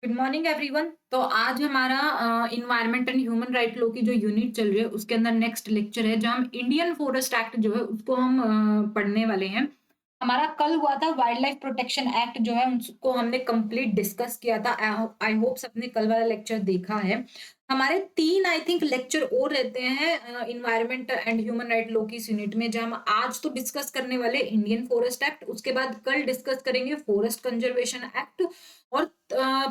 Good morning everyone. तो आज हमारा environment and human right law की जो यूनिट चल रही है उसके अंदर नेक्स्ट लेक्चर है जहाँ हम इंडियन फॉरेस्ट एक्ट जो है उसको हम पढ़ने वाले हैं। हमारा कल हुआ था वाइल्ड लाइफ प्रोटेक्शन एक्ट जो है उसको हमने कंप्लीट डिस्कस किया था। आई होप सबने कल वाला लेक्चर देखा है। हमारे 3 आई थिंक लेक्चर और रहते हैं environment and human right law की इस यूनिट में, जहाँ हम आज तो डिस्कस करने वाले इंडियन फॉरेस्ट एक्ट, उसके बाद कल डिस्कस करेंगे फॉरेस्ट कंजर्वेशन एक्ट, और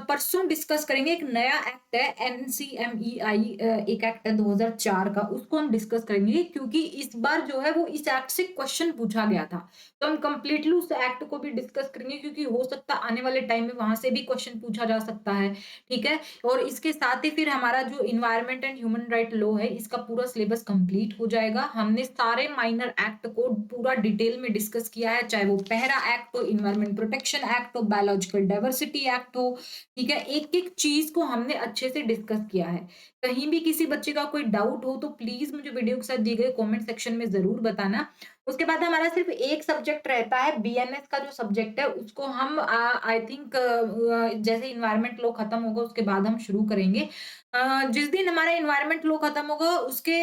परसों डिस्कस करेंगे एक नया एक्ट है एनसीएमईआई, एक एक्ट है 2004 का, उसको हम डिस्कस करेंगे क्योंकि इस बार जो है वो इस एक्ट से क्वेश्चन पूछा गया था। तो हम कंप्लीटली उस एक्ट को भी डिस्कस करेंगे क्योंकि हो सकता है आने वाले टाइम में वहां से भी क्वेश्चन पूछा जा सकता है। ठीक है। और इसके साथ ही फिर हमारा जो environment and human right law है इसका पूरा सिलेबस कंप्लीट हो जाएगा। हमने सारे माइनर एक्ट को पूरा डिटेल में डिस्कस किया है, चाहे वो पहरा एक्ट हो, इन्वायरमेंट प्रोटेक्शन एक्ट हो, बायोलॉजिकल डाइवर्सिटी एक्ट हो। ठीक है, एक एक चीज को हमने अच्छे से डिस्कस किया है। कहीं भी किसी बच्चे का कोई डाउट हो तो प्लीज मुझे वीडियो के साथ दिए गए कमेंट सेक्शन में जरूर बताना। उसके बाद हमारा सिर्फ एक सब्जेक्ट रहता है, बीएनएस का जो सब्जेक्ट है उसको हम आई थिंक जैसे इन्वायरमेंट लॉ खत्म होगा उसके बाद हम शुरू करेंगे। जिस दिन हमारा इन्वायरमेंट लॉ खत्म होगा उसके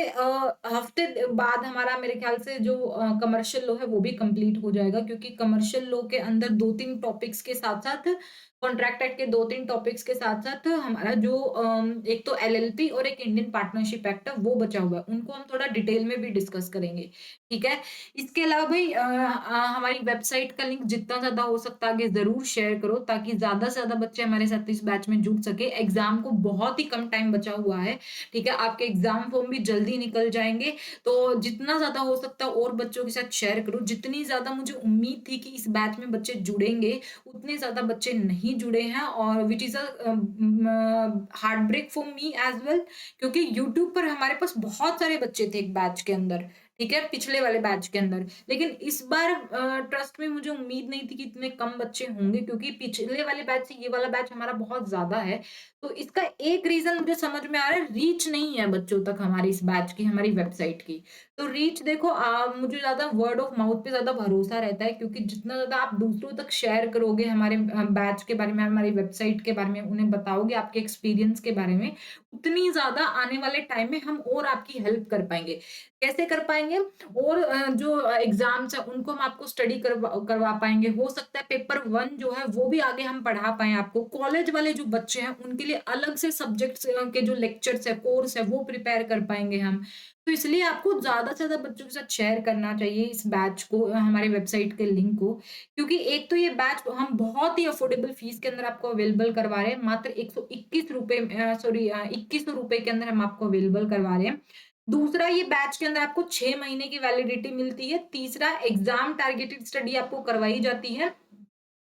हफ्ते बाद हमारा मेरे ख्याल से जो कमर्शियल लॉ है वो भी कंप्लीट हो जाएगा, क्योंकि कमर्शियल लॉ के अंदर 2-3 टॉपिक्स के साथ-साथ, कॉन्ट्रैक्ट एक्ट के 2-3 टॉपिक्स के साथ-साथ हमारा जो एक तो एलएलपी और एक इंडियन पार्टनरशिप एक्ट है वो बचा हुआ है। उनको हम थोड़ा डिटेल में भी डिस्कस करेंगे। ठीक है? इसके अलावा भाई हमारी वेबसाइट का लिंक जितना ज़्यादा हो सकता है आगे ज़रूर शेयर करो ताकि ज़्यादा से ज़्यादा बच्चे हमारे साथ इस बैच में जुड़ सके। एग्ज़ाम को बहुत ही कम टाइम बचा हुआ है। ठीक है? आपके एग्ज़ाम फॉर्म भी जल्दी निकल जाएँगे। तो जितना ज़्यादा हो सकता है और बच्चों के साथ शेयर करो। जितनी ज़्यादा मुझे उम्मीद थी कि इस बैच में बच्चे जुड़ेंगे, उतने ज़्यादा बच्चे नहीं जुड़े हैं, और which is heartbreak for me as well, क्योंकि यूट्यूब पर हमारे पास बहुत सारे बच्चे थे एक बैच के अंदर। ठीक है? पिछले वाले बैच के अंदर। लेकिन इस बार ट्रस्ट में मुझे उम्मीद नहीं थी कि इतने कम बच्चे होंगे, क्योंकि पिछले वाले बैच से ये वाला बैच हमारा बहुत ज़्यादा है। तो इसका एक रीज़न मुझे समझ में आ रहा है, रीच नहीं है बच्चों तक हमारी इस बैच की, हमारी वेबसाइट की। तो रीच देखो, मुझे ज़्यादा वर्ड ऑफ माउथ पे ज़्यादा भरोसा रहता है, क्योंकि जितना ज़्यादा आप दूसरों तक शेयर करोगे हमारे बैच के बारे में, हमारी वेबसाइट के बारे में, उन्हें बताओगे आपके एक्सपीरियंस के बारे में, उतनी ज़्यादा आने वाले टाइम में हम और आपकी हेल्प कर पाएँगे। कैसे कर पाएँगे? और जो एग्ज़ाम्स हैं उनको हम आपको स्टडी करवा पाएँगे। हो सकता है पेपर 1 जो है वो भी आगे हम पढ़ा पाएँ आपको। कॉलेज वाले जो बच्चे हैं उनके लिए अलग से सब्जेक्ट्स के जो लेक्चर्स है, कोर्स है, वो प्रिपेयर कर पाएँगे हम। तो इसलिए आपको ज़्यादा से ज़्यादा बच्चों के साथ शेयर करना चाहिए इस बैच को, हमारी वेबसाइट के लिंक को। क्योंकि एक तो ये बैच हम बहुत ही अफोर्डेबल फीस के अंदर आपको अवेलेबल करवा रहे हैं। मात्र ₹21 के अंदर हम आपको अवेलेबल करवा रहे हैं। दूसरा, ये बैच के अंदर आपको 6 महीने की वैलिडिटी मिलती है। तीसरा, एग्ज़ाम टारगेटेड स्टडी आपको करवाई जाती है।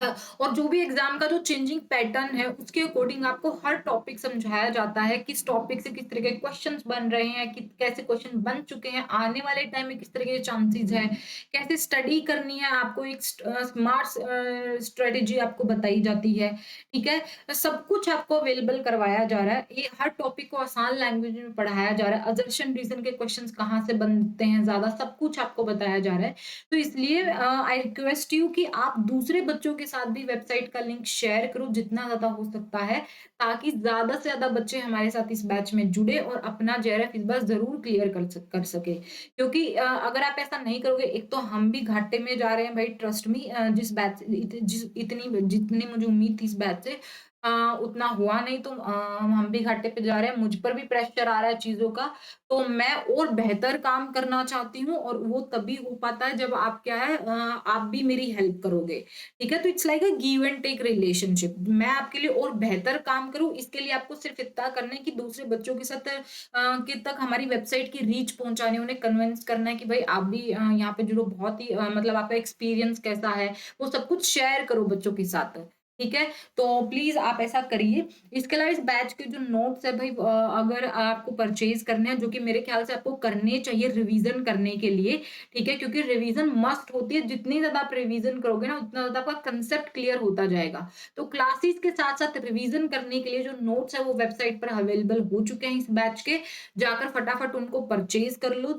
अ, और जो भी एग्जाम का जो चेंजिंग पैटर्न है उसके अकॉर्डिंग आपको हर टॉपिक समझाया जाता है, किस टॉपिक से किस तरह के क्वेश्चंस बन रहे हैं, कि कैसे क्वेश्चन बन चुके हैं, आने वाले टाइम में किस तरह के चांसेस है, कैसे स्टडी करनी है, आपको एक स्मार्ट स्ट्रेटेजी आपको बताई जाती है। ठीक है? तो सब कुछ आपको अवेलेबल करवाया जा रहा है। ये हर टॉपिक को आसान लैंग्वेज में पढ़ाया जा रहा है। असर्शन रीजन के क्वेश्चंस कहाँ से बनते हैं ज्यादा, सब कुछ आपको बताया जा रहा है। तो इसलिए आई रिक्वेस्ट यू कि आप दूसरे बच्चों के साथ भी वेबसाइट का लिंक शेयर करो जितना ज़्यादा हो सकता है, ताकि ज़्यादा से ज़्यादा बच्चे हमारे साथ इस बैच में जुड़े और अपना जेआरएफ इस बार ज़रूर क्लियर कर सके। क्योंकि अगर आप ऐसा नहीं करोगे, एक तो हम भी घाटे में जा रहे हैं भाई, ट्रस्ट मी। जिस बैच जिस इतनी जितनी मुझे उम्मीद थी इस बैच से, अ, उतना हुआ नहीं, तो हम भी घाटे पे जा रहे हैं, मुझ पर भी प्रेशर आ रहा है चीज़ों का। तो मैं और बेहतर काम करना चाहती हूँ, और वो तभी हो पाता है जब आप क्या है, आप भी मेरी हेल्प करोगे। ठीक है? तो it's like a give and take relationship. मैं आपके लिए और बेहतर काम करूँ, इसके लिए आपको सिर्फ इतना करना है कि दूसरे बच्चों के साथ के तक हमारी वेबसाइट की रीच पहुँचानी है, उन्हें कन्विंस करना है कि भाई आप भी यहाँ पे जुड़ो। बहुत ही मतलब आपका एक्सपीरियंस कैसा है, वो सब कुछ शेयर करो बच्चों के साथ। ठीक है? तो प्लीज़ आप ऐसा करिए। इसके अलावा इस बैच के जो नोट्स है भाई, अगर आपको परचेज़ करने हैं, जो कि मेरे ख़्याल से आपको करने चाहिए रिवीज़न करने के लिए। ठीक है? क्योंकि रिवीज़न मस्ट होती है, जितनी ज़्यादा आप रिवीज़न करोगे ना उतना ज़्यादा आपका कंसेप्ट क्लियर होता जाएगा। तो क्लासेस के साथ-साथ रिवीज़न करने के लिए जो नोट्स है वो वेबसाइट पर अवेलेबल हो चुके हैं इस बैच के। जाकर फटाफट उनको परचेज़ कर लो,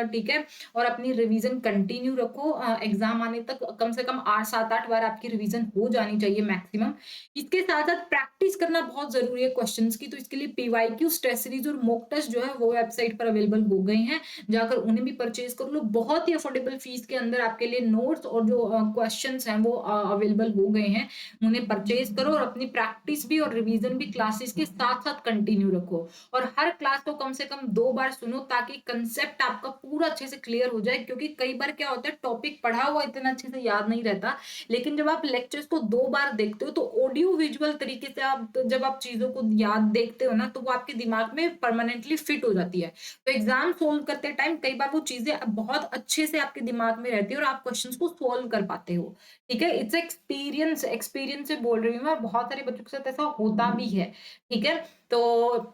ठीक है? और अपनी रिवीज़न कंटिन्यू रखो। एग्ज़ाम आने तक कम से कम 8 7-8 बार आपकी रिवीज़न हो जानी चाहिए मैक्सिमम। इसके साथ-साथ प्रैक्टिस करना बहुत ज़रूरी है क्वेश्चंस की, तो इसके लिए पीवाईक्यूज़, टेस्ट सीरीज़ और मॉक टेस्ट जो है वो वेबसाइट पर अवेलेबल हो गए हैं। जाकर उन्हें भी परचेज़ कर लो। बहुत ही अफोर्डेबल फीस के अंदर आपके लिए नोट्स और जो क्वेश्चंस हैं वो अवेलेबल हो गए हैं। उन्हें परचेज़ करो और अपनी प्रैक्टिस भी और रिवीजन भी क्लासेस के साथ-साथ कंटिन्यू रखो। और हर क्लास को कम से कम 2 बार सुनो ताकि कंसेप्ट आपका पूरा अच्छे से क्लियर हो जाए, क्योंकि कई बार क्या होता है टॉपिक पढ़ा हुआ इतना अच्छे से याद नहीं रहता, लेकिन जब आप लेक्चर्स को 2 बार देखते हो तो ऑडियो विजुअल तरीके से आप जब आप चीज़ों को याद देखते हो ना, तो वो आपके दिमाग में परमानेंटली फिट हो जाती है। तो एग्ज़ाम सोल्व करते टाइम कई बार वो चीज़ें बहुत अच्छे से आपके दिमाग में रहती है और आप क्वेश्चंस को सोल्व कर पाते हो। ठीक है? इट्स एक्सपीरियंस एक्सपीरियंस से बोल रही हूँ मैं, बहुत सारे बच्चों के साथ ऐसा होता भी है। ठीक है? तो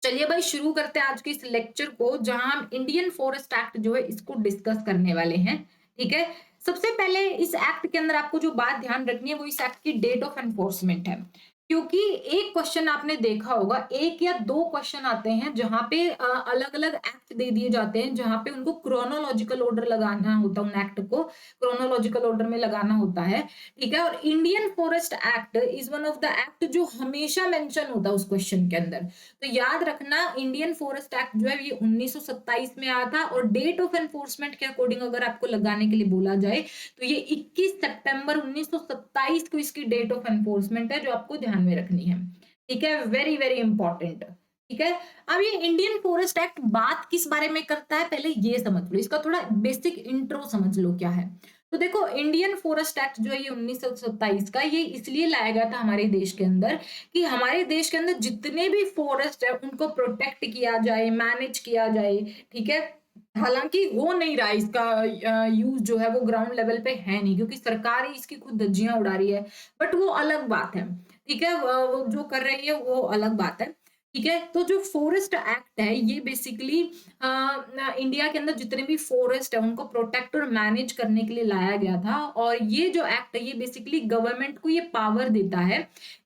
चलिए भाई शुरू करते हैं आज के इस लेक्चर को, जहां हम इंडियन फॉरेस्ट एक्ट जो है इसको डिस्कस करने वाले हैं। ठीक है? सबसे पहले इस एक्ट के अंदर आपको जो बात ध्यान रखनी है वो इस एक्ट की डेट ऑफ एनफोर्समेंट है। क्योंकि एक क्वेश्चन आपने देखा होगा, एक या दो क्वेश्चन आते हैं जहां पे अलग अलग एक्ट दे दिए जाते हैं, जहां पे उनको क्रोनोलॉजिकल ऑर्डर लगाना होता है, उन एक्ट को क्रोनोलॉजिकल ऑर्डर में लगाना होता है। ठीक है? और Indian forest act is one of the act जो हमेशा मेंशन होता है उस क्वेश्चन के अंदर। तो याद रखना, इंडियन फॉरेस्ट एक्ट जो है ये 1927 में आया था, और डेट ऑफ एनफोर्समेंट के अकॉर्डिंग अगर आपको लगाने के लिए बोला जाए तो ये 21 सितंबर 1927 को इसकी डेट ऑफ एनफोर्समेंट है, जो आपको ध्यान में रखनी है। ठीक है? Very very important. ठीक है? अब ये इंडियन फॉरेस्ट एक्ट बात किस बारे में करता है, पहले ये समझ लो, इसका थोड़ा बेसिक इंट्रो समझ लो क्या है। तो देखो, इंडियन फॉरेस्ट एक्ट जो है ये 1927 का, ये इसलिए लाया गया था हमारे देश के अंदर कि हमारे देश के अंदर जितने भी फॉरेस्ट है उनको प्रोटेक्ट किया जाए, मैनेज किया जाए। ठीक है? हालांकि हो नहीं रहा, इसका यूज जो है वो ग्राउंड लेवल पे है नहीं, क्योंकि सरकार ही इसकी खुद धज्जियां उड़ा रही है, बट वो अलग बात है। ठीक है? वो जो कर रही है वो अलग बात है। ठीक है? तो जो फॉरेस्ट एक्ट है ये बेसिकली इंडिया के अंदर जितने भी फॉरेस्ट है उनको प्रोटेक्ट और मैनेज करने के लिए लाया गया था। और ये जो एक्ट है ये बेसिकली गवर्नमेंट को ये पावर देता है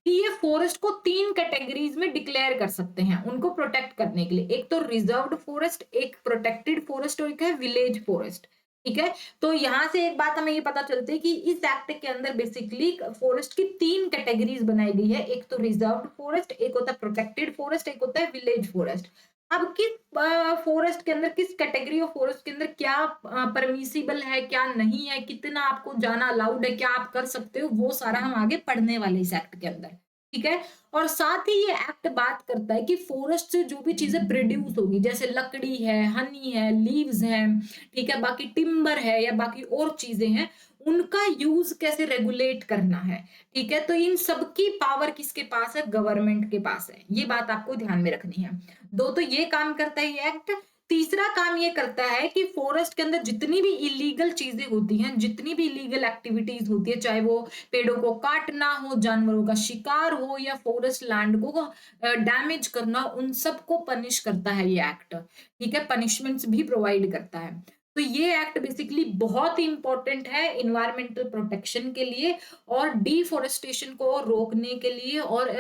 कि ये फॉरेस्ट को 3 कैटेगरीज में डिक्लेयर कर सकते हैं उनको प्रोटेक्ट करने के लिए। एक तो रिजर्व्ड फॉरेस्ट, एक प्रोटेक्टेड फॉरेस्ट और एक है विलेज फॉरेस्ट। ठीक है? तो यहाँ से एक बात हमें ये पता चलती है कि इस एक्ट के अंदर बेसिकली फॉरेस्ट की 3 कैटेगरीज बनाई गई है। एक तो रिजर्व्ड फॉरेस्ट, एक होता है प्रोटेक्टेड फॉरेस्ट, एक होता है विलेज फॉरेस्ट। अब किस फॉरेस्ट के अंदर, किस कैटेगरी ऑफ फॉरेस्ट के अंदर क्या परमिसिबल है, क्या नहीं है, कितना आपको जाना अलाउड है, क्या आप कर सकते हो, वो सारा हम आगे पढ़ने वाले इस एक्ट के अंदर। ठीक है? और साथ ही ये एक्ट बात करता है कि फॉरेस्ट से जो भी चीजें प्रोड्यूस होगी, जैसे लकड़ी है, हनी है, लीव्स है, ठीक है, बाकी टिम्बर है या बाकी और चीजें हैं, उनका यूज कैसे रेगुलेट करना है। ठीक है? तो इन सबकी पावर किसके पास है? गवर्नमेंट के पास है। ये बात आपको ध्यान में रखनी है। दो तो ये काम करता है ये एक्ट। तीसरा काम ये करता है कि फॉरेस्ट के अंदर जितनी भी इलीगल चीजें होती हैं, जितनी भी इलीगल एक्टिविटीज होती है, चाहे वो पेड़ों को काटना हो, जानवरों का शिकार हो या फॉरेस्ट लैंड को डैमेज करना, उन सबको पनिश करता है ये एक्ट। ठीक है? पनिशमेंट्स भी प्रोवाइड करता है। तो ये एक्ट बेसिकली बहुत ही इंपॉर्टेंट है इन्वायरमेंटल प्रोटेक्शन के लिए और डिफोरेस्टेशन को रोकने के लिए और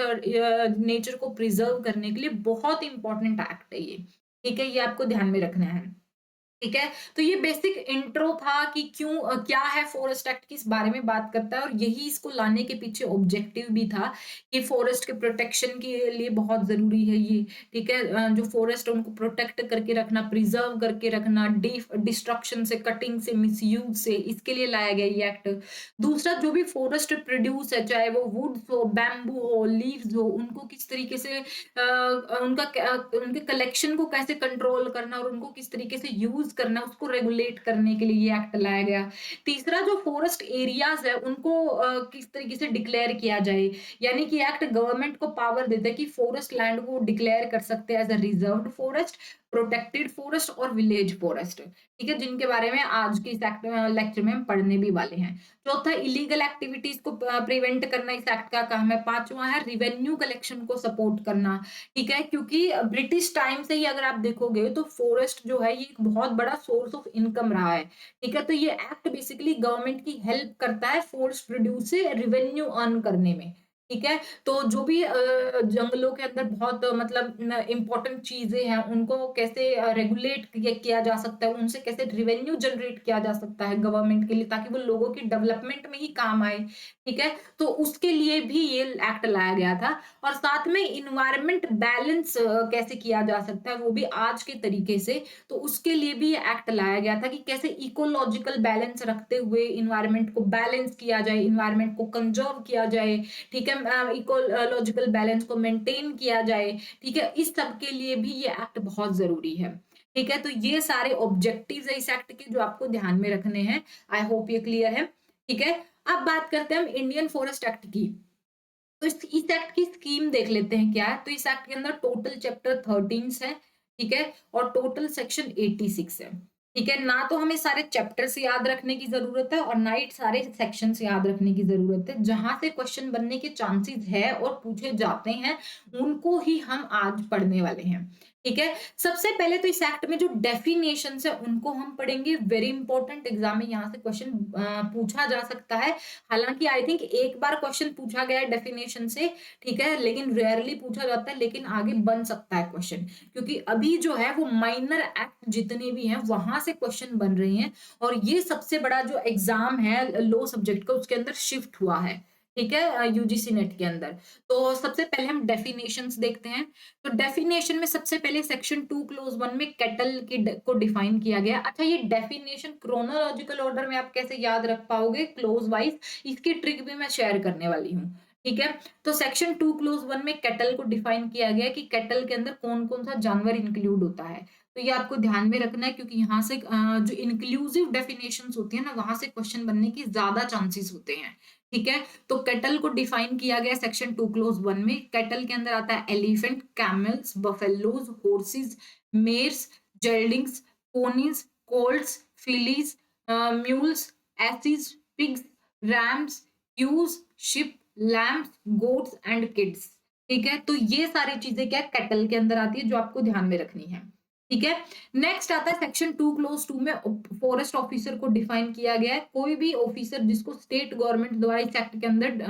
नेचर को प्रिजर्व करने के लिए बहुत इंपॉर्टेंट एक्ट है ये। ठीक है? ये आपको ध्यान में रखना है। ठीक है? तो ये बेसिक इंट्रो था कि क्यों क्या है फॉरेस्ट एक्ट, किस बारे में बात करता है, और यही इसको लाने के पीछे ऑब्जेक्टिव भी था कि फॉरेस्ट के प्रोटेक्शन के लिए बहुत जरूरी है ये। ठीक है? जो फॉरेस्ट है उनको प्रोटेक्ट करके रखना, प्रिजर्व करके रखना, डिस्ट्रक्शन से, कटिंग से, मिसयूज से, इसके लिए लाया गया ये एक्ट। दूसरा, जो भी फॉरेस्ट प्रोड्यूस है, चाहे वो वुड्स हो, बैम्बू हो, लीव्स हो, उनको किस तरीके से उनके कलेक्शन को कैसे कंट्रोल करना और उनको किस तरीके से यूज करना, उसको रेगुलेट करने के लिए ये एक्ट लाया गया। तीसरा, जो फॉरेस्ट एरियाज है उनको किस तरीके से डिक्लेयर किया जाए, यानी कि एक्ट गवर्नमेंट को पावर देता है कि फॉरेस्ट लैंड को डिक्लेयर कर सकते हैं as a reserved forest, protected forest और विलेज फॉरेस्ट। ठीक है? जिनके बारे में आज के इस एक्ट लेक्चर में हम पढ़ने भी वाले हैं। चौथा, इलीगल एक्टिविटीज को प्रिवेंट करना इस एक्ट का काम है। पांचवा है रिवेन्यू कलेक्शन को सपोर्ट करना। ठीक है? क्योंकि ब्रिटिश टाइम से ही अगर आप देखोगे तो फॉरेस्ट जो है ये एक बहुत बड़ा सोर्स ऑफ इनकम रहा है। ठीक है? तो ये एक्ट बेसिकली गवर्नमेंट की हेल्प करता है फॉरेस्ट प्रोड्यूस से रेवेन्यू अर्न करने में। ठीक है? तो जो भी जंगलों के अंदर बहुत मतलब न इम्पोर्टेंट चीज़ें हैं, उनको कैसे रेगुलेट किया जा सकता है, उनसे कैसे रेवेन्यू जनरेट किया जा सकता है गवर्नमेंट के लिए ताकि वो लोगों की डेवलपमेंट में ही काम आए, ठीक है? तो उसके लिए भी ये एक्ट लाया गया था और साथ में एनवायरनमेंट बैलेंस कैसे किया जा सकता है, वो भी आज के तरीके से, तो उसके लिए भी ये एक्ट लाया गया था कि कैसे इकोलॉजिकल बैलेंस रखते हुए एनवायरनमेंट को बैलेंस किया जाए, एनवायरनमेंट को कंजर्व किया जाए, ठीक है, इकोलॉजिकल बैलेंस को मेंटेन किया जाए, ठीक है, इस सब के लिए भी ये एक्ट बहुत जरूरी है। ठीक है, तो ये सारे ऑब्जेक्टिव्स है इस एक्ट के जो आपको ध्यान में रखने हैं। आई होप ये क्लियर है। ठीक है, अब बात करते हैं हम इंडियन फॉरेस्ट एक्ट की। तो इस एक्ट की स्कीम देख लेते हैं क्या है। तो इस एक्ट के अंदर टोटल चैप्टर 13 है, ठीक है, और टोटल सेक्शन 86 है। ठीक है, ना तो हमें सारे चैप्टर्स याद रखने की जरूरत है और ना ही सारे सेक्शंस याद रखने की जरूरत है। जहां से क्वेश्चन बनने के चांसेस है और पूछे जाते हैं उनको ही हम आज पढ़ने वाले हैं। ठीक है, सबसे पहले तो इस एक्ट में जो डेफिनेशन है उनको हम पढ़ेंगे। वेरी इंपॉर्टेंट, एग्जाम में यहाँ से क्वेश्चन पूछा जा सकता है। हालांकि आई थिंक एक बार क्वेश्चन पूछा गया है डेफिनेशन से, ठीक है, लेकिन रेयरली पूछा जाता है, लेकिन आगे बन सकता है क्वेश्चन, क्योंकि अभी जो है वो माइनर एक्ट जितने भी हैं वहां से क्वेश्चन बन रहे हैं और ये सबसे बड़ा जो एग्जाम है लॉ सब्जेक्ट का उसके अंदर शिफ्ट हुआ है। ठीक है, यूजीसी नेट के अंदर। तो सबसे पहले हम डेफिनेशंस देखते हैं। तो डेफिनेशन में सबसे पहले सेक्शन 2 क्लोज 1 में केटल को डिफाइन किया गया। अच्छा, ये डेफिनेशन क्रोनोलॉजिकल ऑर्डर में आप कैसे याद रख पाओगे क्लोज वाइज, इसकी ट्रिक भी मैं शेयर करने वाली हूँ। ठीक है, तो सेक्शन 2 क्लोज 1 में केटल को डिफाइन किया गया कि केटल के अंदर कौन कौन सा जानवर इंक्लूड होता है। तो ये आपको ध्यान में रखना है क्योंकि यहाँ से जो इंक्लूसिव डेफिनेशंस होती है ना वहां से क्वेश्चन बनने की ज्यादा चांसेस होते हैं। ठीक है, तो कैटल को डिफाइन किया गया सेक्शन 2 क्लोज 1 में। कैटल के अंदर आता है elephant, camels, buffaloes, horses, mares, geldings, ponies, colts, fillies, mules, asses, pigs, rams, ewes, sheep, lambs, goats and kids. ठीक है, तो ये सारी चीजें क्या कैटल के अंदर आती है जो आपको ध्यान में रखनी है। ठीक है, नेक्स्ट आता है सेक्शन 2 क्लोज 2 में फॉरेस्ट ऑफिसर को डिफाइन किया गया है। कोई भी ऑफिसर जिसको स्टेट गवर्नमेंट द्वारा इस एक्ट के अंदर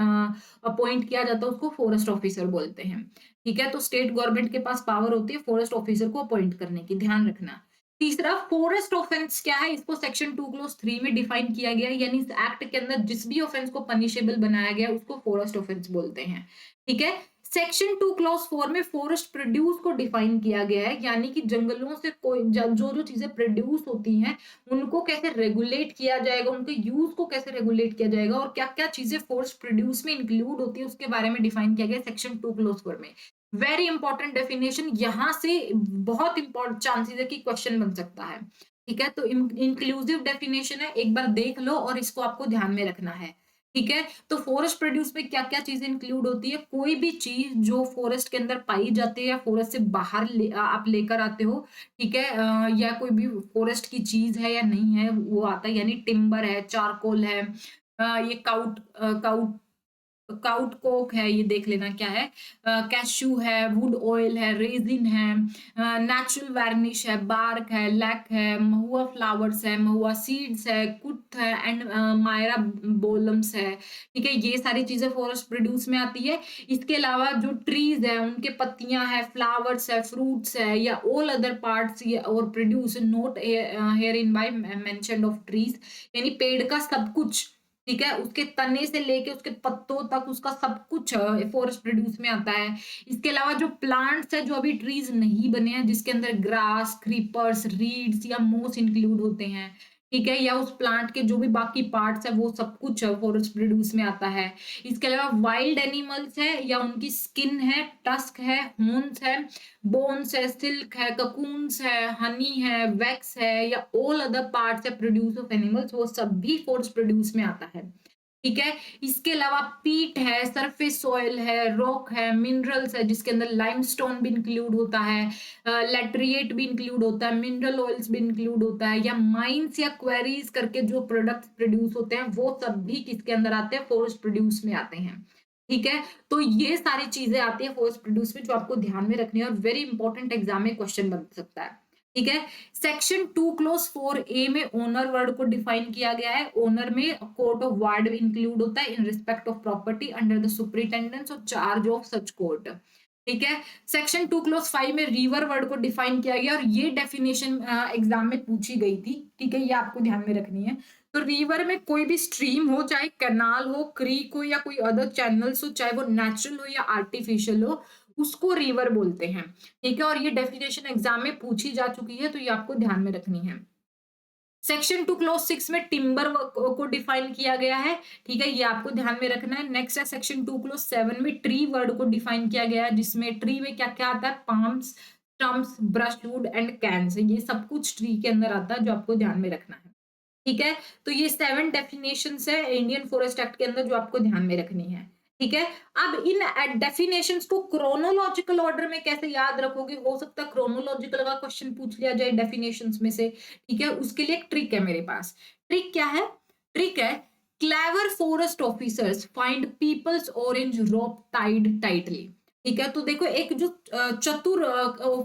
अपॉइंट किया जाता है उसको फॉरेस्ट ऑफिसर बोलते हैं। ठीक है, तो स्टेट गवर्नमेंट के पास पावर होती है फॉरेस्ट ऑफिसर को अपॉइंट करने की, ध्यान रखना। तीसरा, फॉरेस्ट ऑफेंस क्या है, इसको सेक्शन 2 क्लोज 3 में डिफाइन किया गया है, यानी इस एक्ट के अंदर जिस भी ऑफेंस को पनिशेबल बनाया गया उसको फॉरेस्ट ऑफेंस बोलते हैं। ठीक है, सेक्शन 2 क्लॉज 4 में फॉरेस्ट प्रोड्यूस को डिफाइन किया गया है, यानी कि जंगलों से कोई जो जो चीजें प्रोड्यूस होती हैं उनको कैसे रेगुलेट किया जाएगा, उनके यूज को कैसे रेगुलेट किया जाएगा और क्या क्या चीजें फॉरेस्ट प्रोड्यूस में इंक्लूड होती है उसके बारे में डिफाइन किया गया सेक्शन 2 क्लॉज 4 में। वेरी इंपॉर्टेंट डेफिनेशन, यहां से बहुत इंपॉर्टेंट चांसेस है कि क्वेश्चन बन सकता है। ठीक है, तो इंक्लूसिव डेफिनेशन है, एक बार देख लो और इसको आपको ध्यान में रखना है। ठीक है, तो फॉरेस्ट प्रोड्यूस में क्या क्या चीजें इंक्लूड होती है, कोई भी चीज जो फॉरेस्ट के अंदर पाई जाती है या फॉरेस्ट से बाहर आप लेकर आते हो, ठीक है, या कोई भी फॉरेस्ट की चीज है या नहीं है वो आता है, यानी टिम्बर है, चारकोल है, ये काउट काउट कोक है, ये देख लेना क्या है, कैश्यू है, वुड ऑयल है, रेजिन है, नेचुरल वार्निश है, बार्क है, लैक है, महुआ फ्लावर्स है, महुआ सीड्स है, कुथ है एंड मायरा बोलम्स है। ठीक है, ये सारी चीजें फॉरेस्ट प्रोड्यूस में आती है। इसके अलावा जो ट्रीज है उनके पत्तियां है, फ्लावर्स है, फ्रूट्स है या ऑल अदर पार्ट्स और produce note here in by mention of trees, यानी पेड़ का सब कुछ, ठीक है, उसके तने से लेके उसके पत्तों तक उसका सब कुछ फॉरेस्ट प्रोड्यूस में आता है। इसके अलावा जो प्लांट्स है जो अभी ट्रीज नहीं बने हैं जिसके अंदर ग्रास, क्रीपर्स, रीड्स या मोस इंक्लूड होते हैं, ठीक है, या उस प्लांट के जो भी बाकी पार्ट्स है वो सब कुछ फॉरेस्ट प्रोड्यूस में आता है। इसके अलावा वाइल्ड एनिमल्स है या उनकी स्किन है, टस्क है, हॉर्न्स है, बोन्स है, सिल्क है, ककून्स है, हनी है, वैक्स है या ऑल अदर पार्ट्स है प्रोड्यूस ऑफ एनिमल्स, वो सब भी फॉरेस्ट प्रोड्यूस में आता है। ठीक है, इसके अलावा पीट है, सरफेस सॉइल है, रॉक है, मिनरल्स है जिसके अंदर लाइमस्टोन भी इंक्लूड होता है, लेटरिएट भी इंक्लूड होता है, मिनरल ऑयल्स भी इंक्लूड होता है, या माइंस या क्वेरीज करके जो प्रोडक्ट्स प्रोड्यूस होते हैं वो सब भी किसके अंदर आते हैं, फॉरेस्ट प्रोड्यूस में आते हैं। ठीक है, तो ये सारी चीजें आती है फॉरेस्ट प्रोड्यूस में जो आपको ध्यान में रखनी है और वेरी इंपॉर्टेंट एग्जाम में क्वेश्चन बन सकता है। ठीक है। सेक्शन 2 क्लॉज 4A में ओनर वर्ड को डिफाइन किया गया है। ओनर में कोर्ट ऑफ वार्ड इंक्लूड होता है in respect of property under the superintendence और चार्ज ऑफ सच कोर्ट। ठीक है। सेक्शन 2 क्लॉज 5 में रिवर वर्ड को डिफाइन किया गया और ये डेफिनेशन एग्जाम में पूछी गई थी। ठीक है, ये आपको ध्यान में रखनी है। तो रिवर में कोई भी स्ट्रीम हो, चाहे कैनाल हो, क्रीक हो या कोई अदर चैनल्स हो, चाहे वो नेचुरल हो या आर्टिफिशियल हो, उसको रिवर बोलते हैं। ठीक है, और ये डेफिनेशन एग्जाम में पूछी जा चुकी है, तो ये आपको ध्यान में रखनी है। सेक्शन 2 क्लॉज 6 में टिम्बर को डिफाइन किया गया है। ठीक है, ये आपको ध्यान में रखना है। नेक्स्ट है सेक्शन 2 क्लॉज 7 में ट्री वर्ड को डिफाइन किया गया है, जिसमें ट्री में क्या क्या आता है, palms, stumps, brushwood and cans, ये सब कुछ ट्री के अंदर आता है, जो आपको ध्यान में रखना है। ठीक है, तो ये 7 डेफिनेशंस है इंडियन फॉरेस्ट एक्ट के अंदर, जो आपको ध्यान में रखनी है। ठीक है, अब इन डेफिनेशंस को क्रोनोलॉजिकल ऑर्डर में कैसे याद रखोगे, हो सकता है क्रोनोलॉजिकल का क्वेश्चन पूछ लिया जाए डेफिनेशंस में से। ठीक है, उसके लिए एक ट्रिक है मेरे पास। ट्रिक क्या है? ट्रिक है, clever forest officers find peoples orange rope tied tightly. ठीक है, तो देखो एक जो चतुर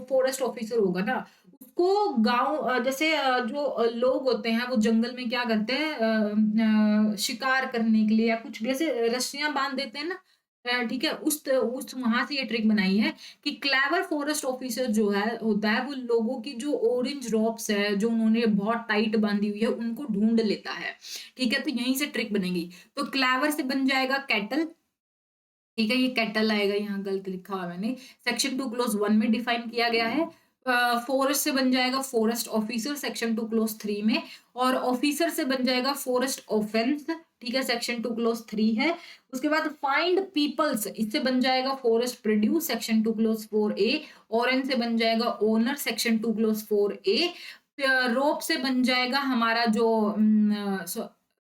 फॉरेस्ट ऑफिसर होगा ना, उसको गांव जैसे जो लोग होते हैं वो जंगल में क्या करते हैं, शिकार करने के लिए या कुछ भी ऐसे रस्सियां बांध देते हैं ना। ठीक है, उस वहां से ये ट्रिक बनाई है कि क्लेवर फॉरेस्ट ऑफिसर जो है होता है, वो लोगों की जो ऑरेंज रॉप्स है जो उन्होंने बहुत टाइट बांधी हुई है उनको ढूंढ लेता है। ठीक है, तो यहीं से ट्रिक बनेगी। तो क्लेवर से बन जाएगा कैटल। ठीक है, ये कैटल आएगा, यहाँ गलत लिखा हुआ मैंने। सेक्शन 2 क्लोज 1 में डिफाइन किया गया है। फॉरेस्ट से बन जाएगा फॉरेस्ट ऑफिसर सेक्शन 2 क्लोज 3 में, और ऑफिसर से बन जाएगा फॉरेस्ट ऑफेंस। ठीक है, सेक्शन 2 क्लोज 3 है। उसके बाद फाइंड पीपल्स, इससे बन जाएगा forest produce section 2 close 4A। Orange से बन जाएगा ओनर सेक्शन 2 क्लोज 4A। रोप से बन जाएगा हमारा जो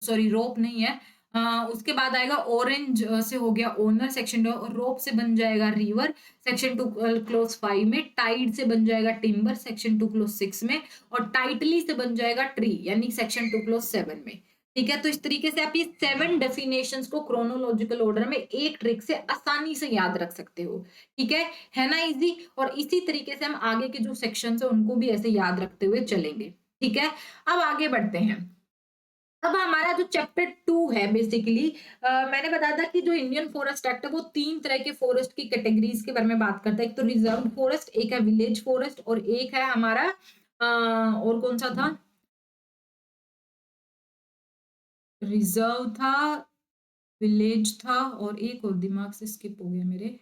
सॉरी रोप नहीं है, उसके बाद आएगा ऑरेंज से हो गया ओनर सेक्शन 2, और रोप से बन जाएगा रिवर सेक्शन 2 क्लोज 5 में। टाइड से बन जाएगा टिम्बर सेक्शन 2 क्लोज 6 में, और टाइटली से बन जाएगा ट्री यानी सेक्शन 2 क्लोज 7 में। ठीक है, तो इस तरीके से आप ये 7 डेफिनेशंस को क्रोनोलॉजिकल ऑर्डर में एक ट्रिक से आसानी से याद रख सकते हो। ठीक है ना इजी। और इसी तरीके से हम आगे के जो सेक्शंस है उनको भी ऐसे याद रखते हुए चलेंगे। ठीक है, अब आगे बढ़ते हैं। अब हमारा जो चैप्टर 2 है बेसिकली, मैंने बताया था कि जो इंडियन फॉरेस्ट एक्ट है वो 3 तरह के फॉरेस्ट की कैटेगरीज के बारे में बात करता है। एक तो रिजर्व फॉरेस्ट, एक है विलेज फॉरेस्ट, और एक है हमारा और कौन सा था, रिजर्व था, विलेज था, और एक और दिमाग से स्किप हो गया मेरे।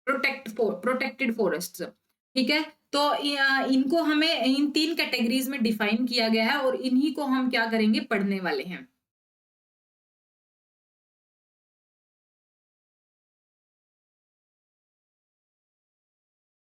Protected forest. ठीक है, तो इनको हमें इन 3 कैटेगरीज में डिफाइन किया गया है, और इन्हीं को हम क्या करेंगे, पढ़ने वाले हैं।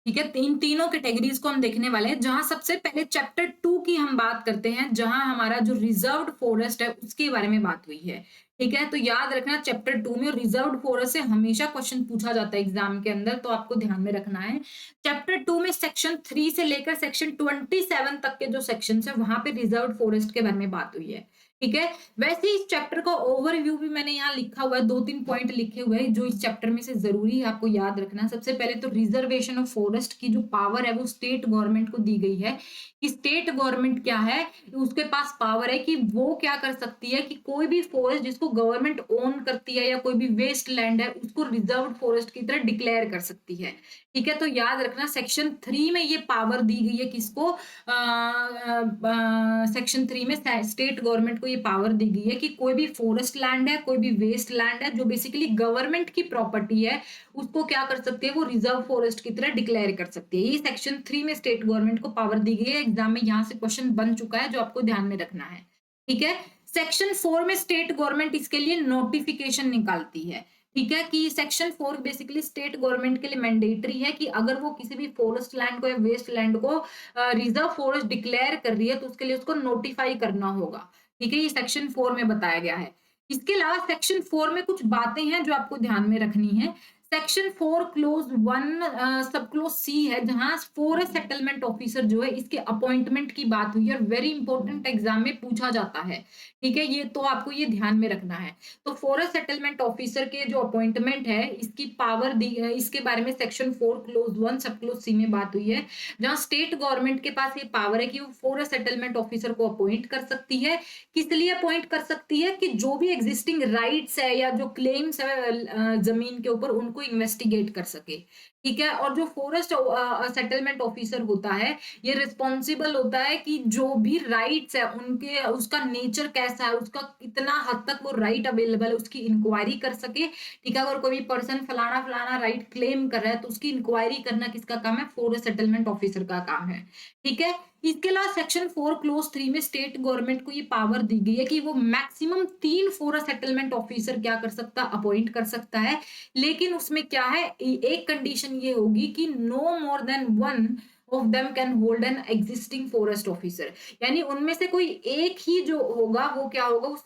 ठीक है, तीनों कैटेगरीज को हम देखने वाले हैं, जहां सबसे पहले चैप्टर 2 की हम बात करते हैं, जहां हमारा जो रिजर्व्ड फॉरेस्ट है उसके बारे में बात हुई है। ठीक है, तो याद रखना चैप्टर 2 में रिजर्व्ड फॉरेस्ट से हमेशा क्वेश्चन पूछा जाता है एग्जाम के अंदर, तो आपको ध्यान में रखना है। चैप्टर 2 में सेक्शन 3 से लेकर सेक्शन 27 तक के जो सेक्शन है वहां पे रिजर्व्ड फॉरेस्ट के बारे में बात हुई है। ठीक है, वैसे इस चैप्टर का ओवरव्यू भी मैंने यहाँ लिखा हुआ है, 2-3 पॉइंट लिखे हुए हैं जो इस चैप्टर में से जरूरी है आपको याद रखना। सबसे पहले तो रिजर्वेशन ऑफ फॉरेस्ट की जो पावर है वो स्टेट गवर्नमेंट को दी गई है, कि स्टेट गवर्नमेंट क्या है, उसके पास पावर है कि वो क्या कर सकती है कि कोई भी फॉरेस्ट जिसको गवर्नमेंट ओन करती है या कोकोई भी वेस्ट लैंड है उसको रिजर्व फॉरेस्ट की तरह डिक्लेयर कर सकती है। ठीक है, तो याद रखना सेक्शन 3 में ये पावर दी गई है किसको, सेक्शन 3 में स्टेट गवर्नमेंट को ये पावर दी गई है कि कोई भी फॉरेस्ट लैंड है, कोई भी वेस्ट लैंड है जो बेसिकली गवर्नमेंट की प्रॉपर्टी है, उसको क्या कर सकती है, वो रिजर्व फॉरेस्ट की तरह डिक्लेयर कर सकती है। ये सेक्शन 3 में स्टेट गवर्नमेंट को पावर दी गई है। एग्जाम में यहाँ से क्वेश्चन बन चुका है जो आपको ध्यान में रखना है। ठीक है, सेक्शन 4 में स्टेट गवर्नमेंट इसके लिए नोटिफिकेशन निकालती है। ठीक है, कि सेक्शन 4 बेसिकली स्टेट गवर्नमेंट के लिए मैंडेटरी है कि अगर वो किसी भी फॉरेस्ट लैंड को या वेस्ट लैंड को रिजर्व फॉरेस्ट डिक्लेयर कर रही है तो उसके लिए उसको नोटिफाई करना होगा। ठीक है, ये सेक्शन 4 में बताया गया है। इसके अलावा सेक्शन 4 में कुछ बातें हैं जो आपको ध्यान में रखनी है। सेक्शन 4 क्लोज 1 सब क्लोज सी है, जहां फॉरेस्ट सेटलमेंट ऑफिसर जो है इसके अपॉइंटमेंट की बात हुई है, वेरी इंपॉर्टेंट एग्जाम में पूछा जाता है। ठीक है, ये तो आपको ये ध्यान में रखना है। तो फॉरेस्ट सेटलमेंट ऑफिसर के जो अपॉइंटमेंट है, इसकी पावर दी, इसके बारे में सेक्शन 4 क्लोज 1 सब क्लोज सी में बात हुई है, जहां स्टेट गवर्नमेंट के पास ये पावर है कि वो फॉरेस्ट सेटलमेंट ऑफिसर को अपॉइंट कर सकती है। किस लिए अपॉइंट कर सकती है? कि जो भी एग्जिस्टिंग राइट्स है या जो क्लेम्स है जमीन के ऊपर, उनको इन्वेस्टिगेट कर सके। ठीक है, और जो फॉरेस्ट सेटलमेंट ऑफिसर होता है, ये रिस्पॉन्सिबल होता है कि जो भी राइट्स है उनके, उसका नेचर कैसा है, उसका कितना हद तक वो राइट अवेलेबल है, उसकी इंक्वायरी कर सके। ठीक है, अगर कोई भी पर्सन फलाना फलाना राइट क्लेम कर रहा है, तो उसकी इंक्वायरी करना किसका काम है? फॉरेस्ट सेटलमेंट ऑफिसर का काम है। ठीक है, इसके अलावा सेक्शन 4 क्लोज 3 में स्टेट गवर्नमेंट को ये पावर दी गई है कि वो मैक्सिमम 3 फॉरेस्ट सेटलमेंट ऑफिसर क्या कर सकता, अपॉइंट कर सकता है। लेकिन उसमें क्या है, एक कंडीशन ये होगी कि no more than one of them can hold an existing forest officer. यानी उनमें से कोई एक ही जो होगा, वो क्या होगा, उस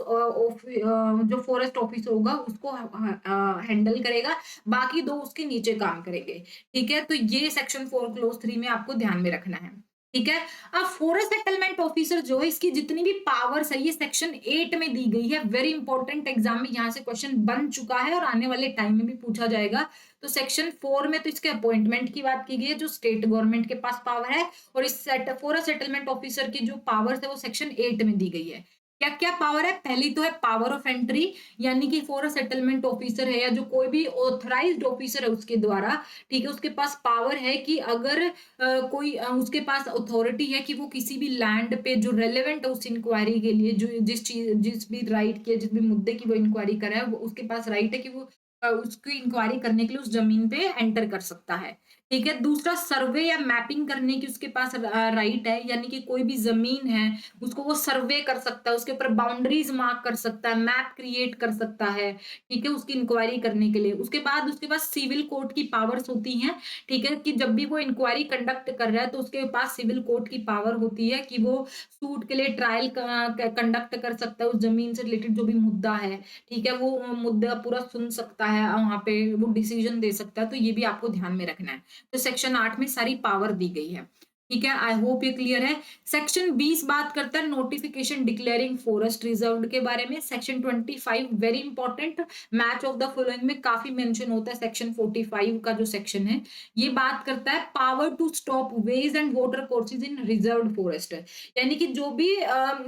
जो फॉरेस्ट ऑफिसर होगा उसको हैंडल करेगा, बाकी दो उसके नीचे काम करेंगे। ठीक है, तो ये सेक्शन 4 क्लोज 3 में आपको ध्यान में रखना है। ठीक है, अब फॉरेस्ट सेटलमेंट ऑफिसर जो है, इसकी जितनी भी पावर्स है, ये सेक्शन 8 में दी गई है। वेरी इंपॉर्टेंट एग्जाम में यहाँ से क्वेश्चन बन चुका है और आने वाले टाइम में भी पूछा जाएगा। तो सेक्शन 4 में तो इसके अपॉइंटमेंट की बात की गई है, जो स्टेट गवर्नमेंट के पास पावर है, और इस फॉरेस्ट सेटलमेंट ऑफिसर की जो पावर्स है वो सेक्शन 8 में दी गई है। क्या क्या पावर है? पहली तो है पावर ऑफ एंट्री, यानी कि फॉरेस्ट सेटलमेंट ऑफिसर है या जो कोई भी ऑथराइज्ड ऑफिसर है उसके द्वारा, ठीक है, उसके पास पावर है कि अगर कोई उसके पास अथॉरिटी है कि वो किसी भी लैंड पे जो रेलेवेंट है उस इंक्वायरी के लिए, जो जिस चीज, जिस भी राइट के, जिस भी मुद्दे की वो इंक्वायरी कर रहा है, वो उसके पास राइट है कि वो उसकी इंक्वायरी करने के लिए उस जमीन पे एंटर कर सकता है। ठीक है, दूसरा सर्वे या मैपिंग करने की उसके पास राइट है, यानी कि कोई भी जमीन है उसको वो सर्वे कर सकता है, उसके ऊपर बाउंड्रीज मार्क कर सकता है, मैप क्रिएट कर सकता है। ठीक है, उसकी इंक्वायरी करने के लिए। उसके बाद उसके पास सिविल कोर्ट की पावर्स होती हैं। ठीक है, कि जब भी वो इंक्वायरी कंडक्ट कर रहा है तो उसके पास सिविल कोर्ट की पावर होती है कि वो सूट के लिए ट्रायल कंडक्ट कर सकता है, उस जमीन से रिलेटेड जो भी मुद्दा है। ठीक है, वो मुद्दा पूरा सुन सकता है, वहां पे वो डिसीजन दे सकता है। तो ये भी आपको ध्यान में रखना है। तो सेक्शन 8 में सारी पावर दी गई है। ठीक है, आई होप ये क्लियर है। सेक्शन 20 बात करता है नोटिफिकेशन डिक्लेयरिंग फॉरेस्ट रिजर्व के बारे में। Section 25 very important, match of the following में काफी मेंशन होता है। सेक्शन 45 का जो सेक्शन है, ये बात करता है power to stop ways and water courses in reserve forest. यानी कि जो भी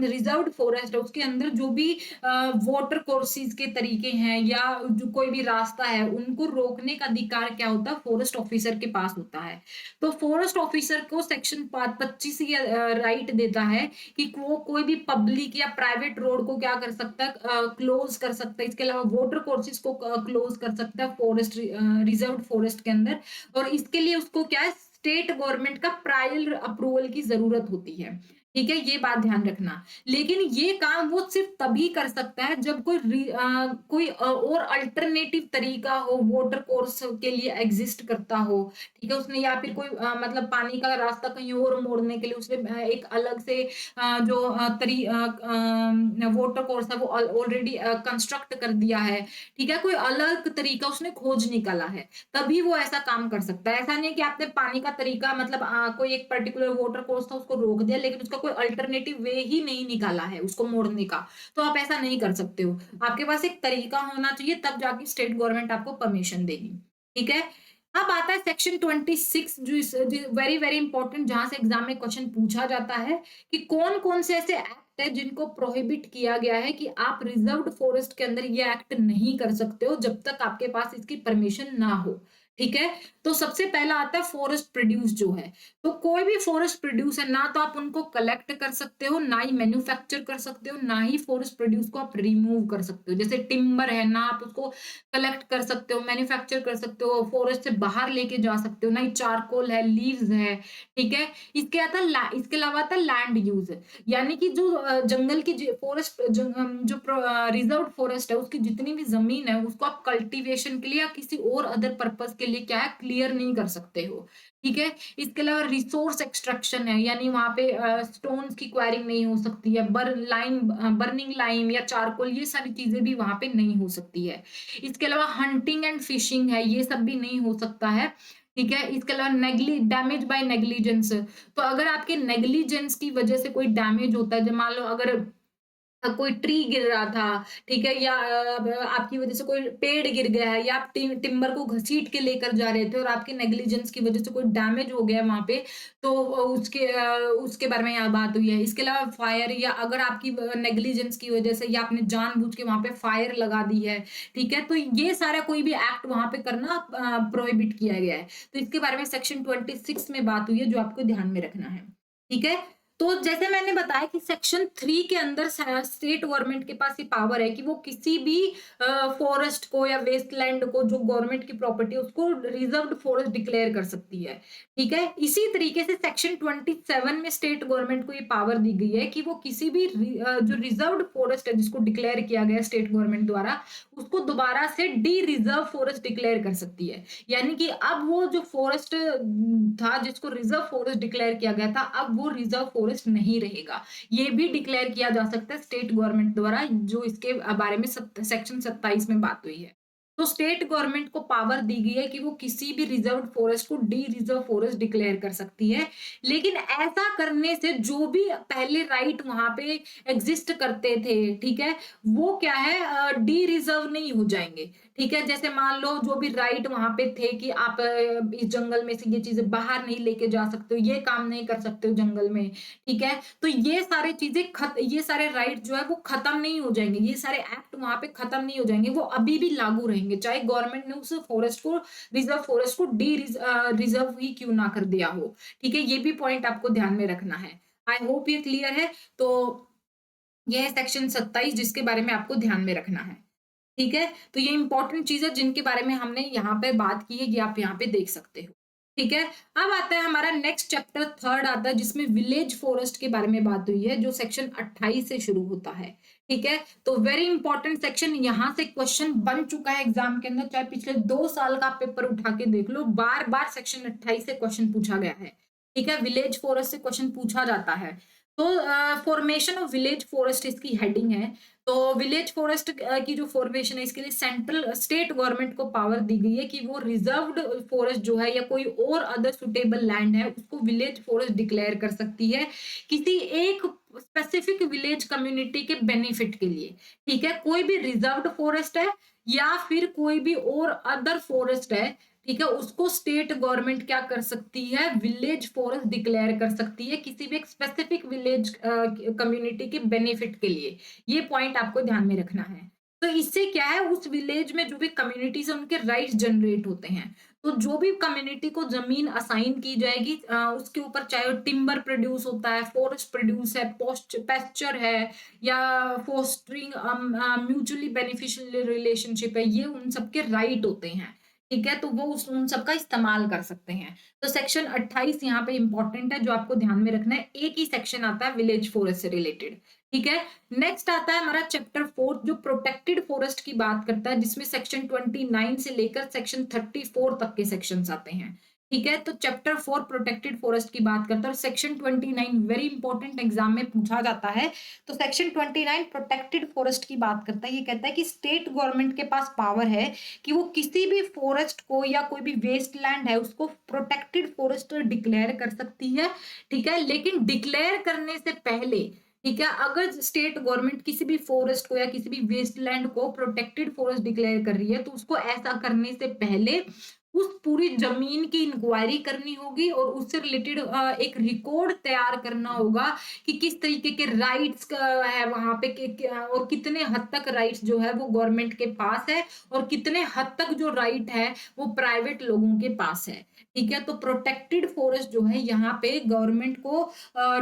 रिजर्व फॉरेस्ट है उसके अंदर जो भी वाटर कोर्सेज के तरीके हैं या जो कोई भी रास्ता है, उनको रोकने का अधिकार क्या होता है? फॉरेस्ट ऑफिसर के पास होता है। तो फॉरेस्ट ऑफिसर को सेक्शन 25 ये राइट देता है कि वो कोई भी पब्लिक या प्राइवेट रोड को क्या कर सकता है? क्लोज कर सकता है। इसके अलावा वाटर कोर्सेज को क्लोज कर सकता है फॉरेस्ट, रिजर्व फॉरेस्ट के अंदर। और इसके लिए उसको क्या है? स्टेट गवर्नमेंट का प्रायर अप्रूवल की जरूरत होती है। ठीक है, ये बात ध्यान रखना। लेकिन ये काम वो सिर्फ तभी कर सकता है जब कोई और अल्टरनेटिव तरीका हो, वाटर कोर्स के लिए एग्जिस्ट करता हो। ठीक है, उसने या फिर कोई मतलब पानी का रास्ता कहीं और मोड़ने के लिए उसने एक अलग से जो वाटर कोर्स है वो ऑलरेडी कंस्ट्रक्ट कर दिया है। ठीक है, कोई अलग तरीका उसने खोज निकाला है, तभी वो ऐसा काम कर सकता है। ऐसा नहीं कि आपने पानी का तरीका मतलब कोई एक पर्टिकुलर वाटर कोर्स था उसको रोक दिया, लेकिन उसका कोई अल्टरनेटिव वे ही नहीं निकाला है उसको मोड़ने का, तो आप ऐसा नहीं कर सकते हो। आपके पास एक तरीका होना चाहिए, तब जाके स्टेट गवर्नमेंट आपको परमिशन देगी। ठीक है, अब आता है सेक्शन 26, जो वेरी वेरी इंपॉर्टेंट, जहां से एग्जाम में क्वेश्चन पूछा जाता है कि कौन कौन से ऐसे एक्ट है जिनको प्रोहिबिट किया गया है कि आप रिजर्व्ड फॉरेस्ट के अंदर ये एक्ट नहीं कर सकते हो जब तक आपके पास इसकी परमिशन ना हो। ठीक है, तो सबसे पहला आता है फॉरेस्ट प्रोड्यूस जो है। तो कोई भी फॉरेस्ट प्रोड्यूस है ना, तो आप उनको कलेक्ट कर सकते हो, ना ही मैन्युफैक्चर कर सकते हो, ना ही फॉरेस्ट प्रोड्यूस को आप रिमूव कर सकते हो। जैसे टिम्बर है ना, आप उसको कलेक्ट कर सकते हो, मैन्युफैक्चर कर सकते हो, फॉरेस्ट से बाहर लेके जा सकते हो, ना ही चारकोल है, लीव्स है। ठीक है, इसके अलावा आता लैंड यूज, यानी कि जो जंगल की फॉरेस्ट जो रिजर्व फॉरेस्ट है उसकी जितनी भी जमीन है उसको आप कल्टीवेशन के लिए या किसी और अदर पर्पज के लिए क्या है, क्लियर नहीं कर सकते हो, ठीक है? इसके अलावा रिसोर्स एक्सट्रैक्शन है, यानी वहाँ पे स्टोन्स की क्वायरिंग नहीं हो सकती है, बर्निंग लाइम या चारकोल, ये सारी चीज़ें भी वहाँ पे नहीं हो सकती है। इसके अलावा हंटिंग एंड फिशिंग है, ये सब भी नहीं हो सकता है, ठीक है? इसके अलावा डैमेज बाय नेग्लिजेंस, तो अगर आपके नेग्लिजेंस की वजह से कोई डैमेज होता है, जब मान लो अगर कोई ट्री गिर रहा था, ठीक है? या आपकी वजह से कोई पेड़ गिर गया है, या आप टिम्बर को घसीट के लेकर जा रहे थे और आपकी नेग्लिजेंस की वजह से कोई डैमेज हो गया वहाँ पे, तो उसके बारे में यहाँ बात हुई है। इसके अलावा फायर, या अगर आपकी नेग्लिजेंस की वजह से या आपने जानबूझ के वहाँ पे फायर लगा दी है, ठीक है? तो ये सारा कोई भी एक्ट वहाँ पे करना प्रोहिबिट किया गया है। तो इसके बारे में सेक्शन 26 में बात हुई है, जो आपको ध्यान में रखना है, ठीक है? तो जैसे मैंने बताया कि सेक्शन 3 के अंदर स्टेट गवर्नमेंट के पास ये पावर है कि वो किसी भी फॉरेस्ट को या वेस्टलैंड को, जो गवर्नमेंट की प्रॉपर्टी है, उसको रिजर्व्ड फॉरेस्ट डिक्लेयर कर सकती है, ठीक है? इसी तरीके से सेक्शन 27 में स्टेट गवर्नमेंट को ये पावर दी गई है कि वो किसी भी जो रिजर्व्ड फॉरेस्ट है जिसको डिक्लेयर किया गया स्टेट गवर्नमेंट द्वारा, उसको दोबारा से डी रिजर्व फॉरेस्ट डिक्लेयर कर सकती है। यानी कि अब वो जो फॉरेस्ट था जिसको रिजर्व फॉरेस्ट डिक्लेयर किया गया था, अब वो रिजर्व फॉरेस्ट नहीं रहेगा। ये भी डिक्लेयर किया जा सकता है स्टेट गवर्नमेंट द्वारा, जो इसके बारे में सेक्शन 27 में बात हुई है। तो स्टेट गवर्नमेंट को पावर दी गई है कि वो किसी भी रिजर्व फॉरेस्ट को डी रिजर्व फॉरेस्ट डिक्लेयर कर सकती है। लेकिन ऐसा करने से जो भी पहले राइट वहां पे एग्जिस्ट करते थे, ठीक है, वो क्या है, डी रिजर्व नहीं हो जाएंगे, ठीक है? जैसे मान लो जो भी राइट वहां पे थे कि आप इस जंगल में से ये चीजें बाहर नहीं लेके जा सकते हो, ये काम नहीं कर सकते हो जंगल में, ठीक है? तो ये सारी चीजें ये सारे राइट जो है वो खत्म नहीं हो जाएंगे, ये सारे एक्ट वहां पे खत्म नहीं हो जाएंगे, वो अभी भी लागू रहेंगे, चाहे गवर्नमेंट ने उस फॉरेस्ट को, रिजर्व फॉरेस्ट को डी रिजर्व ही क्यों ना कर दिया हो, ठीक है? ये भी पॉइंट आपको ध्यान में रखना है। आई होप ये क्लियर है। तो यह है सेक्शन 27 जिसके बारे में आपको ध्यान में रखना है, ठीक है? तो ये इंपॉर्टेंट चीज है जिनके बारे में हमने यहाँ पे बात की है, ये आप यहाँ पे देख सकते हो, ठीक है? अब आता है हमारा नेक्स्ट चैप्टर, थर्ड आता है, जिसमें विलेज फॉरेस्ट के बारे में बात हुई है, जो सेक्शन 28 से शुरू होता है, ठीक है? तो वेरी इंपॉर्टेंट सेक्शन, यहाँ से क्वेश्चन बन चुका है एग्जाम के अंदर, चाहे पिछले 2 साल का पेपर उठा के देख लो, बार बार सेक्शन 28 से क्वेश्चन पूछा गया है, ठीक है? विलेज फॉरेस्ट से क्वेश्चन पूछा जाता है। तो फॉर्मेशन ऑफ विलेज फॉरेस्ट इसकी हेडिंग है। तो विलेज फॉरेस्ट की जो फॉर्मेशन है, इसके लिए सेंट्रल स्टेट गवर्नमेंट को पावर दी गई है कि वो रिजर्व्ड फॉरेस्ट जो है या कोई और अदर सुटेबल लैंड है, उसको विलेज फॉरेस्ट डिक्लेयर कर सकती है किसी एक स्पेसिफिक विलेज कम्युनिटी के बेनिफिट के लिए, ठीक है? कोई भी रिजर्व्ड फॉरेस्ट है या फिर कोई भी और अदर फॉरेस्ट है, ठीक है, उसको स्टेट गवर्नमेंट क्या कर सकती है, विलेज फॉरेस्ट डिक्लेयर कर सकती है किसी भी एक स्पेसिफिक विलेज कम्युनिटी के बेनिफिट के लिए। ये पॉइंट आपको ध्यान में रखना है। तो इससे क्या है, उस विलेज में जो भी कम्युनिटीज है उनके राइट्स जनरेट होते हैं। तो जो भी कम्युनिटी को जमीन असाइन की जाएगी, उसके ऊपर चाहे टिम्बर प्रोड्यूस होता है, फॉरेस्ट प्रोड्यूस है, पेस्चर है, या फोस्टरिंग म्यूचुअली बेनिफिशियल रिलेशनशिप है, ये उन सबके राइट होते हैं, ठीक है? तो वो उन सबका इस्तेमाल कर सकते हैं। तो सेक्शन 28 यहाँ पे इंपॉर्टेंट है, जो आपको ध्यान में रखना है। एक ही सेक्शन आता है विलेज फॉरेस्ट से रिलेटेड, ठीक है? नेक्स्ट आता है हमारा चैप्टर 4, जो प्रोटेक्टेड फॉरेस्ट की बात करता है, जिसमें सेक्शन 29 से लेकर सेक्शन 34 तक के सेक्शंस आते हैं, ठीक है? तो चैप्टर 4 प्रोटेक्टेड फॉरेस्ट की बात करता है, और सेक्शन 29 वेरी इंपॉर्टेंट, एग्जाम में पूछा जाता है। तो सेक्शन 29 प्रोटेक्टेड फॉरेस्ट की बात करता है। ये कहता है कि स्टेट गवर्नमेंट के पास पावर है कि वो किसी भी फॉरेस्ट को या कोई भी वेस्टलैंड है उसको प्रोटेक्टेड फॉरेस्ट डिक्लेयर कर सकती है, ठीक है? लेकिन डिक्लेयर करने से पहले, ठीक है, अगर स्टेट गवर्नमेंट किसी भी फॉरेस्ट को या किसी भी वेस्टलैंड को प्रोटेक्टेड फॉरेस्ट डिक्लेयर कर रही है, तो उसको ऐसा करने से पहले उस पूरी जमीन की इंक्वायरी करनी होगी और उससे रिलेटेड एक रिकॉर्ड तैयार करना होगा कि किस तरीके के राइट्स है वहां पे और कितने हद तक राइट्स जो है वो गवर्नमेंट के पास है और कितने हद तक जो राइट है वो प्राइवेट लोगों के पास है, ठीक है? तो प्रोटेक्टेड फॉरेस्ट जो है, यहाँ पे गवर्नमेंट को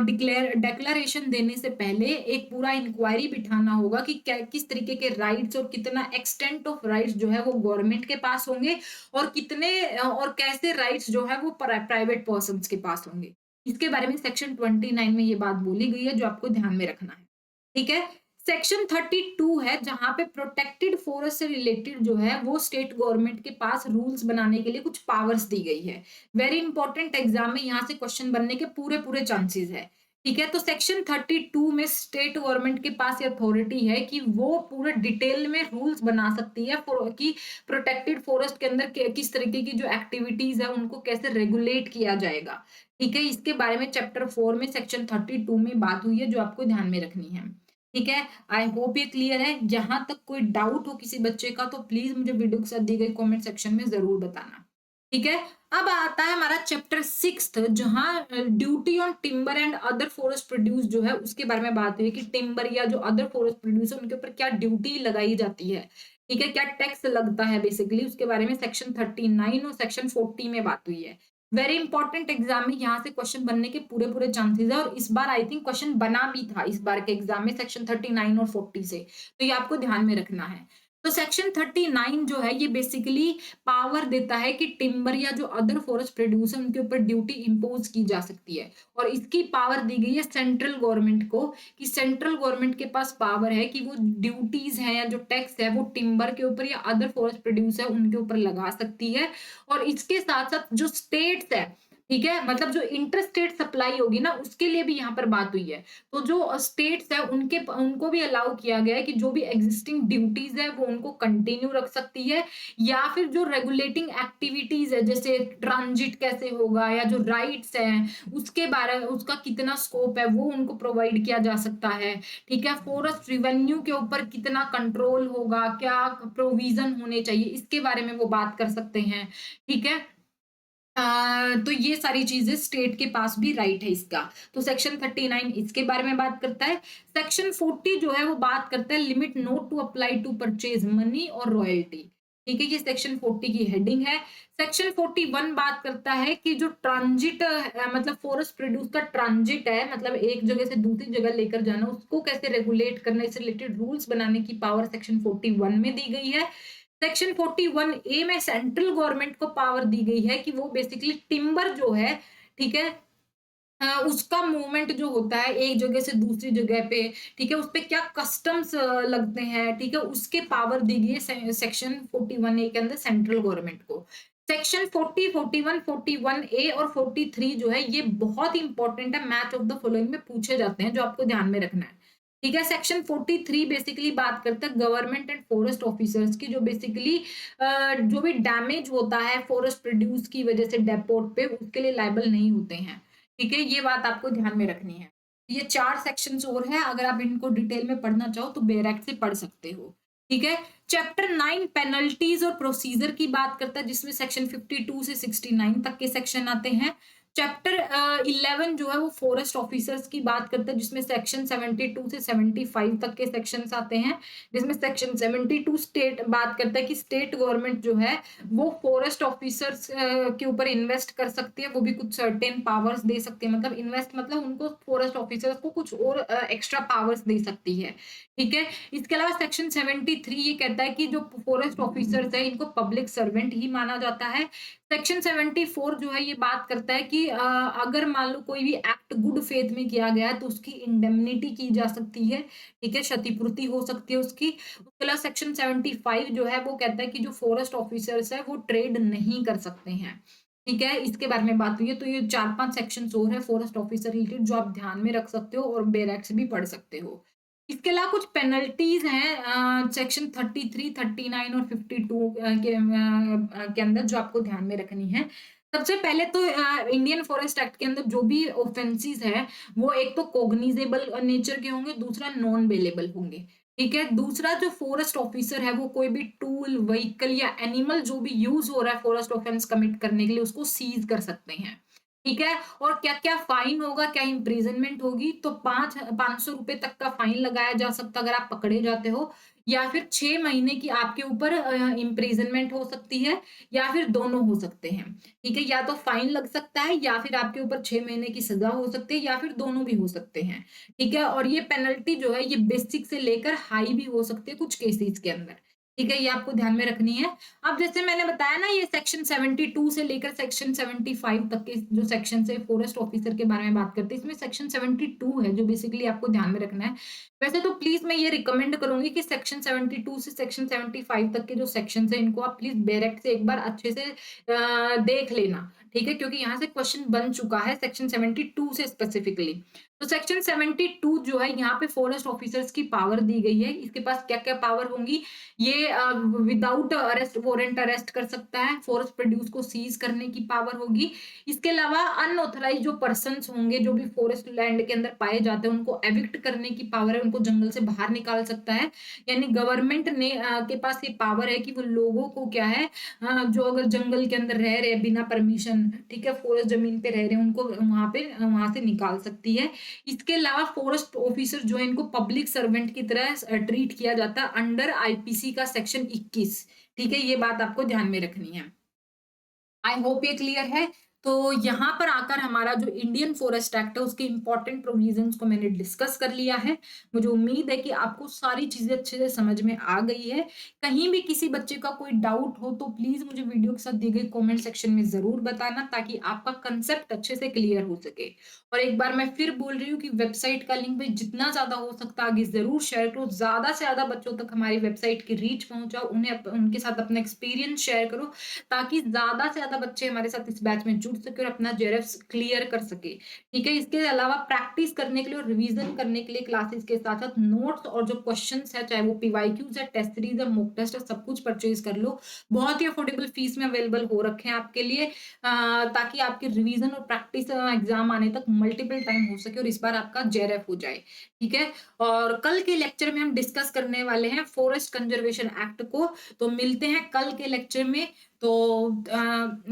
डिक्लेरेशन देने से पहले एक पूरा इंक्वायरी बिठाना होगा कि किस तरीके के राइट्स और कितना एक्सटेंट ऑफ राइट्स जो है वो गवर्नमेंट के पास होंगे और कितने और कैसे राइट्स जो है वो प्राइवेट पर्सन्स के पास होंगे। इसके बारे में सेक्शन 29 में ये बात बोली गई है, जो आपको ध्यान में रखना है, ठीक है? सेक्शन 32 है जहां पे प्रोटेक्टेड फॉरेस्ट से रिलेटेड जो है वो स्टेट गवर्नमेंट के पास रूल्स बनाने के लिए कुछ पावर्स दी गई है। वेरी इंपॉर्टेंट एग्जाम में यहाँ से क्वेश्चन बनने के पूरे पूरे चांसेस है। ठीक है, तो सेक्शन 32 में स्टेट गवर्नमेंट के पास ये अथॉरिटी है कि वो पूरे डिटेल में रूल्स बना सकती है कि प्रोटेक्टेड फॉरेस्ट के अंदर किस तरीके की जो एक्टिविटीज है उनको कैसे रेगुलेट किया जाएगा। ठीक है, इसके बारे में चैप्टर 4 में सेक्शन 32 में बात हुई है जो आपको ध्यान में रखनी है। ठीक है, आई होप ये क्लियर है। जहां तक कोई डाउट हो किसी बच्चे का तो प्लीज मुझे वीडियो के साथ दी गई कमेंट सेक्शन में जरूर बताना। ठीक है, अब आता है हमारा चैप्टर 6 जहां duty on timber and other forest produce जो है उसके बारे में बात हुई कि टिम्बर या जो अदर फॉरेस्ट प्रोड्यूस है उनके ऊपर क्या ड्यूटी लगाई जाती है। ठीक है, क्या टैक्स लगता है बेसिकली, उसके बारे में सेक्शन 39 और सेक्शन 40 में बात हुई है। वेरी इंपॉर्टेंट एग्जाम में यहाँ से क्वेश्चन बनने के पूरे पूरे चांसेस है और इस बार आई थिंक क्वेश्चन बना भी था इस बार के एग्जाम में सेक्शन 39 और 40 से, तो ये आपको ध्यान में रखना है। तो सेक्शन 39 जो है ये बेसिकली पावर देता है कि टिम्बर या जो अदर फॉरेस्ट प्रोड्यूस है उनके ऊपर ड्यूटी इंपोज की जा सकती है और इसकी पावर दी गई है सेंट्रल गवर्नमेंट को कि सेंट्रल गवर्नमेंट के पास पावर है कि वो ड्यूटीज है या जो टैक्स है वो टिम्बर के ऊपर या अदर फॉरेस्ट प्रोड्यूस है उनके ऊपर लगा सकती है। और इसके साथ साथ जो स्टेट्स है, ठीक है, मतलब जो इंटर स्टेट सप्लाई होगी ना उसके लिए भी यहाँ पर बात हुई है। तो जो स्टेट्स है उनको भी अलाउ किया गया है कि जो भी एग्जिस्टिंग ड्यूटीज है वो उनको कंटिन्यू रख सकती है या फिर जो रेगुलेटिंग एक्टिविटीज है जैसे ट्रांजिट कैसे होगा या जो राइट्स है उसके बारे में उसका कितना स्कोप है वो उनको प्रोवाइड किया जा सकता है। ठीक है, फॉरेस्ट रिवेन्यू के ऊपर कितना कंट्रोल होगा, क्या प्रोविजन होने चाहिए, इसके बारे में वो बात कर सकते हैं। ठीक है, तो ये सारी चीजें स्टेट के पास भी राइट है इसका। तो सेक्शन 39 इसके बारे में बात करता है। सेक्शन 40 जो है वो बात करता है limit not to apply to purchase money और रॉयल्टी। ठीक है, ये सेक्शन 40 की हेडिंग है। सेक्शन 41 बात करता है कि जो ट्रांजिट मतलब फॉरेस्ट प्रोड्यूस का ट्रांजिट है, मतलब एक जगह से दूसरी जगह लेकर जाना, उसको कैसे रेगुलेट करना, इससे रिलेटेड रूल्स बनाने की पावर सेक्शन 41 में दी गई है। सेक्शन 41 ए में सेंट्रल गवर्नमेंट को पावर दी गई है कि वो बेसिकली टिम्बर जो है, ठीक है, उसका मूवमेंट जो होता है एक जगह से दूसरी जगह पे, ठीक है, उस पे क्या कस्टम्स लगते हैं, ठीक है, उसके पावर दी गई है सेक्शन 41 ए के अंदर सेंट्रल गवर्नमेंट को। सेक्शन 40, 41, 41 ए और 43 जो है ये बहुत इंपॉर्टेंट है, मैच ऑफ द फॉलोइंग में पूछे जाते हैं जो आपको ध्यान में रखना है। ठीक है, सेक्शन 43 बेसिकली बात करता है गवर्नमेंट एंड फॉरेस्ट ऑफिसर्स की जो बेसिकली जो भी डैमेज होता है फॉरेस्ट प्रोड्यूस की वजह से डेपोट पे उसके लिए लायबल नहीं होते हैं। ठीक है, ये बात आपको ध्यान में रखनी है। ये 4 सेक्शंस और हैं, अगर आप इनको डिटेल में पढ़ना चाहो तो बेरेक्ट से पढ़ सकते हो। ठीक है, चैप्टर 9 पेनल्टीज और प्रोसीजर की बात करता है जिसमें सेक्शन 52 से 69 तक के सेक्शन आते हैं। चैप्टर 11 जो है वो फॉरेस्ट ऑफिसर्स की बात करता है जिसमें सेक्शन 72 से 75 तक के सेक्शंस आते हैं, जिसमें सेक्शन 72 स्टेट बात करता है कि स्टेट गवर्नमेंट जो है वो फॉरेस्ट ऑफिसर्स के ऊपर इन्वेस्ट कर सकती है, वो भी कुछ सर्टेन पावर्स दे सकती है, मतलब इन्वेस्ट मतलब उनको फॉरेस्ट ऑफिसर्स को कुछ और एक्स्ट्रा पावर्स दे सकती है। ठीक है, इसके अलावा सेक्शन 73 ये कहता है कि जो फॉरेस्ट ऑफिसर्स है इनको पब्लिक सर्वेंट ही माना जाता है। सेक्शन 74 जो है ये बात करता है कि अगर मान लो कोई भी एक्ट गुड फेथ में किया गया है तो उसकी इंडेमनिटी की जा सकती है। ठीक है, क्षतिपूर्ति हो सकती है उसकी। उसके अलावा सेक्शन 75 जो है वो कहता है कि जो फॉरेस्ट ऑफिसर्स है वो ट्रेड नहीं कर सकते हैं। ठीक है, इसके बारे में बात हुई है। तो ये 4-5 सेक्शन और है फॉरेस्ट ऑफिसर रिलेटेड जो आप ध्यान में रख सकते हो और बेरेक्स भी पढ़ सकते हो। इसके अलावा कुछ पेनल्टीज हैं सेक्शन 33, 39 और 52 के अंदर जो आपको ध्यान में रखनी है। सबसे पहले तो इंडियन फॉरेस्ट एक्ट के अंदर जो भी ऑफेंसेस है वो एक तो कोग्निजेबल नेचर के होंगे, दूसरा नॉन बेलेबल होंगे। ठीक है, दूसरा जो फॉरेस्ट ऑफिसर है वो कोई भी टूल, व्हीकल या एनिमल जो भी यूज हो रहा है फॉरेस्ट ऑफेंस कमिट करने के लिए उसको सीज कर सकते हैं। ठीक है, और क्या क्या फाइन होगा, क्या इम्प्रिजनमेंट होगी, तो 500 रुपए तक का फाइन लगाया जा सकता अगर आप पकड़े जाते हो, या फिर 6 महीने की आपके ऊपर इम्प्रिजनमेंट हो सकती है, या फिर दोनों हो सकते हैं। ठीक है, या तो फाइन लग सकता है या फिर आपके ऊपर 6 महीने की सजा हो सकती है या फिर दोनों भी हो सकते हैं। ठीक है, और ये पेनल्टी जो है ये बेसिक से लेकर हाई भी हो सकती है कुछ केसेस के अंदर। ठीक है, ये आपको ध्यान में रखनी है। अब जैसे मैंने बताया ना, ये सेक्शन 72 से लेकर सेक्शन 75 तक के जो सेक्शन है फॉरेस्ट ऑफिसर के बारे में बात करते हैं, इसमें सेक्शन 72 है जो बेसिकली आपको ध्यान में रखना है। वैसे तो प्लीज मैं ये रिकमेंड करूंगी कि सेक्शन 72 से सेक्शन 75 तक के जो सेक्शन है इनको आप प्लीज डायरेक्ट से एक बार अच्छे से देख लेना, ठीक है, क्योंकि यहाँ से क्वेश्चन बन चुका है सेक्शन 72 से स्पेसिफिकली। तो सेक्शन 72 जो है यहाँ पे फॉरेस्ट ऑफिसर्स की पावर दी गई है, इसके पास क्या क्या पावर होंगी। ये विदाउट अरेस्ट वारंट अरेस्ट कर सकता है, फॉरेस्ट प्रोड्यूस को सीज करने की पावर होगी। इसके अलावा अनऑथराइज जो पर्सन्स होंगे जो भी फॉरेस्ट लैंड के अंदर पाए जाते हैं उनको एविक्ट करने की पावर है, उनको जंगल से बाहर निकाल सकता है। यानी गवर्नमेंट ने के पास ये पावर है कि वो लोगों को क्या है, जो अगर जंगल के अंदर रह रहे बिना परमिशन, ठीक है, फॉरेस्ट जमीन पे रह रहे हैं, उनको वहां से निकाल सकती है। इसके अलावा फॉरेस्ट ऑफिसर जो है इनको पब्लिक सर्वेंट की तरह ट्रीट किया जाता है अंडर आईपीसी का सेक्शन 21, ठीक है, ये बात आपको ध्यान में रखनी है। आई होप ये क्लियर है। तो यहाँ पर आकर हमारा जो इंडियन फॉरेस्ट एक्ट है उसके इंपॉर्टेंट प्रोविजंस को मैंने डिस्कस कर लिया है। मुझे उम्मीद है कि आपको सारी चीजें अच्छे से समझ में आ गई है। कहीं भी किसी बच्चे का कोई डाउट हो तो प्लीज मुझे वीडियो के साथ दिए गए कमेंट सेक्शन में जरूर बताना, ताकि आपका कंसेप्ट अच्छे से क्लियर हो सके। और एक बार मैं फिर बोल रही हूँ कि वेबसाइट का लिंक भाई जितना ज्यादा हो सकता है आगे जरूर शेयर करो, ज्यादा से ज्यादा बच्चों तक हमारी वेबसाइट की रीच पहुंचाओ, उनके साथ अपना एक्सपीरियंस शेयर करो, ताकि ज्यादा से ज्यादा बच्चे हमारे साथ इस बैच में जुड़ सके और अपना जेआरएफ क्लियर कर सके, ठीक है। इसके अलावा प्रैक्टिस करने के लिए और रिवीजन करने के लिए क्लासेस के साथ साथ नोट्स और जो क्वेश्चंस है, चाहे वो पीवाईक्यूज है, टेस्ट सीरीज है, मॉक टेस्ट है, सब कुछ परचेज कर लो। बहुत ही अफोर्डेबल फीस में अवेलेबल हो रखे हैं आपके लिए, ताकि आपके रिवीजन और प्रैक्टिस एग्जाम आने तक मल्टीपल टाइम हो सके और इस बार आपका जेआरएफ हो जाए, ठीक है। और कल के लेक्चर में हम डिस्कस करने वाले हैं फॉरेस्ट कंजर्वेशन एक्ट को। तो मिलते हैं कल के लेक्चर में। तो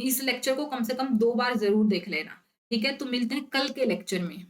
इस लेक्चर को कम से कम 2 बार जरूर देख लेना, ठीक है। तो मिलते हैं कल के लेक्चर में।